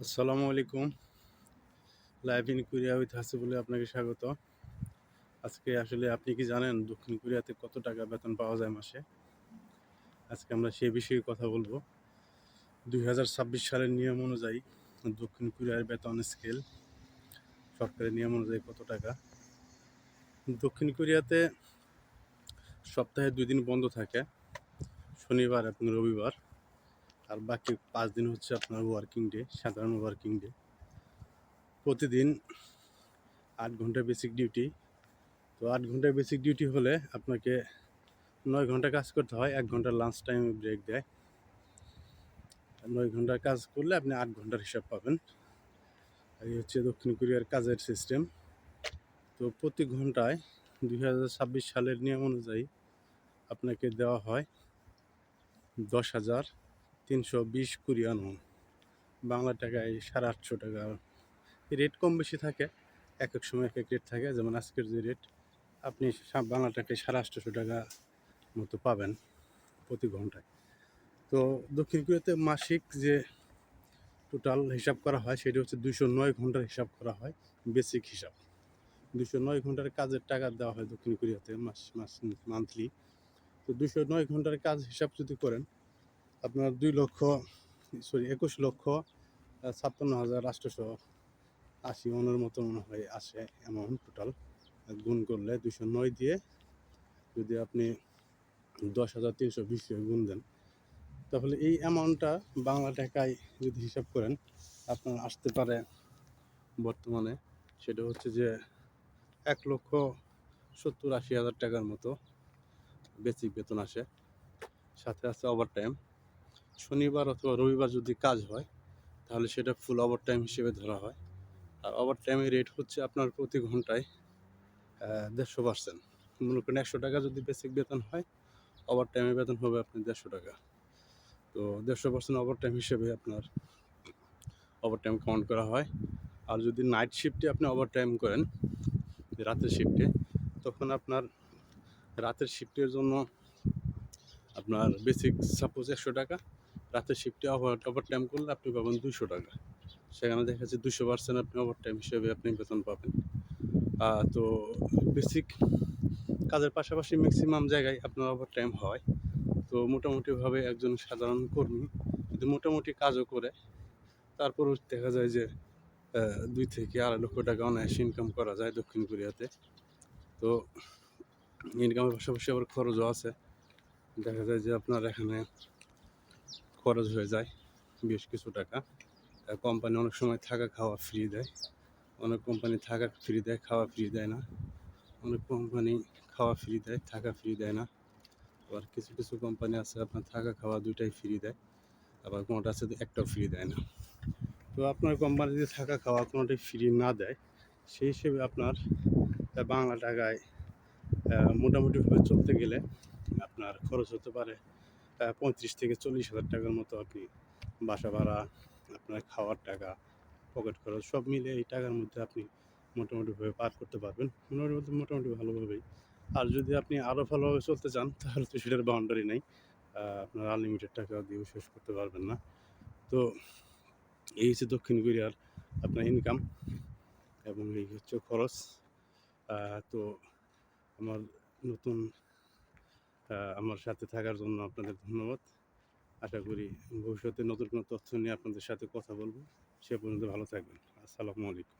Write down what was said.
আসসালামু আলাইকুম। Live in Korea with হাসিবুলে আপনাকে স্বাগত। আজকে আসলে আপনি কি জানেন দক্ষিণ কোরিয়াতে কত টাকা বেতন পাওয়া যায় মাসে? আজকে আমরা সেই বিষয়ে কথা বলবো। 2026 সালের নিয়ম অনুযায়ী দক্ষিণ কোরিয়ার বেতন স্কেল সরকারের নিয়ম অনুযায়ী কত টাকা? দক্ষিণ কোরিয়াতে সপ্তাহে 2 দিন বন্ধ থাকে, শনিবার এবং রবিবার। আর বাকি 5 দিন হচ্ছে আপনার ওয়ার্কিং ডে, সাধারণ ওয়ার্কিং ডে। প্রতিদিন 8 ঘন্টা বেসিক ডিউটি। তো 8 ঘন্টা বেসিক ডিউটি হলে আপনাকে 9 ঘন্টা কাজ করতে হয়, 1 ঘন্টা লাঞ্চ টাইমে ব্রেক দেয়। 9 ঘন্টার কাজ করলে আপনি 8 ঘন্টার হিসাব পাবেন। এই হচ্ছে দক্ষিণ কোরিয়ার কাজের সিস্টেম। তো প্রতি ঘন্টায় 2026 সালের নিয়ম অনুযায়ী আপনাকে দেওয়া হয় 10,320 কোরিয়ান ওন, বাংলা টাকায় 850 টাকা। রেট কম বেশি থাকে, এক এক সময় এক এক রেট থাকে। যেমন আজকের যে রেট, আপনি বাংলা টাকায় 850 টাকা মতো পাবেন প্রতি ঘন্টায়। তো দক্ষিণ কোরিয়াতে মাসিক যে টোটাল হিসাব করা হয় সেটা হচ্ছে 209 ঘন্টার হিসাব করা হয়, বেসিক হিসাব। 209 ঘন্টার কাজের টাকা দেওয়া হয় দক্ষিণ কোরিয়াতে মান্থলি। তো 209 ঘন্টার কাজ হিসাব যদি করেন, আপনার 21,56,880 মনের মতো মনে হয় আসে অ্যামাউন্ট টোটাল। গুণ করলে 209 দিয়ে যদি আপনি 10,320 গুণ দেন, তাহলে এই অ্যামাউন্টটা বাংলা টাকায় যদি হিসাব করেন, আপনার আসতে পারে বর্তমানে সেটা হচ্ছে যে 1,70,80,000 টাকার মতো বেসিক বেতন আসে। সাথে আছে ওভার টাইম। শনিবার অথবা রবিবার যদি কাজ হয় তাহলে সেটা ফুল ওভার টাইম হিসেবে ধরা হয়। আর ওভার টাইমের রেট হচ্ছে আপনার প্রতি ঘন্টায় 150%। মনে করেন 100 টাকা যদি বেসিক বেতন হয়, ওভার টাইমের বেতন হবে আপনার 150 টাকা। তো 150% ওভার টাইম হিসেবে আপনার ওভার টাইম কাউন্ট করা হয়। আর যদি নাইট শিফটে আপনি ওভার টাইম করেন, রাতের শিফটে, তখন আপনার রাতের শিফটের জন্য আপনার বেসিক সাপোজ 100 টাকা, রাতের শিফটে ওভার টাইম করলে আপনি পাবেন 200 টাকা। সেখানে দেখা যাচ্ছে 200% আপনি ওভার টাইম হিসেবে আপনি বেতন পাবেন। তো বেসিক কাজের পাশাপাশি ম্যাক্সিমাম জায়গায় আপনার ওভার টাইম হয়। তো মোটামুটিভাবে একজন সাধারণ কর্মী যদি মোটামুটি কাজও করে, তারপরেও দেখা যায় যে 2 থেকে 2.5 লক্ষ টাকা অনায়াসে ইনকাম করা যায় দক্ষিণ কোরিয়াতে। তো ইনকামের পাশাপাশি আবার খরচও আছে। দেখা যায় যে আপনার এখানে খরচ হয়ে যায় বেশ কিছু টাকা। কোম্পানি অনেক সময় থাকা খাওয়া ফ্রি দেয়, অনেক কোম্পানি থাকা ফ্রি দেয়, খাওয়া ফ্রি দেয় না। অনেক কোম্পানি খাওয়া ফ্রি দেয়, থাকা ফ্রি দেয় না। আবার কিছু কিছু কোম্পানি আছে আপনার থাকা খাওয়া দুইটাই ফ্রি দেয়, আবার কোনোটা আছে একটাও ফ্রি দেয় না। তো আপনার কোম্পানি যদি থাকা খাওয়া কোনোটাই ফ্রি না দেয়, সেই হিসেবে আপনার বাংলা টাকায় মোটামুটিভাবে চলতে গেলে আপনার খরচ হতে পারে 35 থেকে 40 হাজার টাকার মতো। আপনি বাসা ভাড়া, আপনার খাওয়ার টাকা, পকেট খরচ সব মিলে এই টাকার মধ্যে আপনি মোটামুটিভাবে পার করতে পারবেন, মোটামুটি ভালোভাবেই। আর যদি আপনি আরও ভালোভাবে চলতে চান তাহলে তো সেটার বাউন্ডারি নেই, আপনার আনলিমিটেড টাকা দিয়েও শেষ করতে পারবেন না। তো এই হচ্ছে দক্ষিণ কোরিয়ার আপনার ইনকাম এবং এই হচ্ছে খরচ। তো আমার নতুন আমার সাথে থাকার জন্য আপনাদের ধন্যবাদ। আশা করি ভবিষ্যতে নতুন কোনো তথ্য নিয়ে আপনাদের সাথে কথা বলব। সে পর্যন্ত ভালো থাকবেন। আসসালামু আলাইকুম।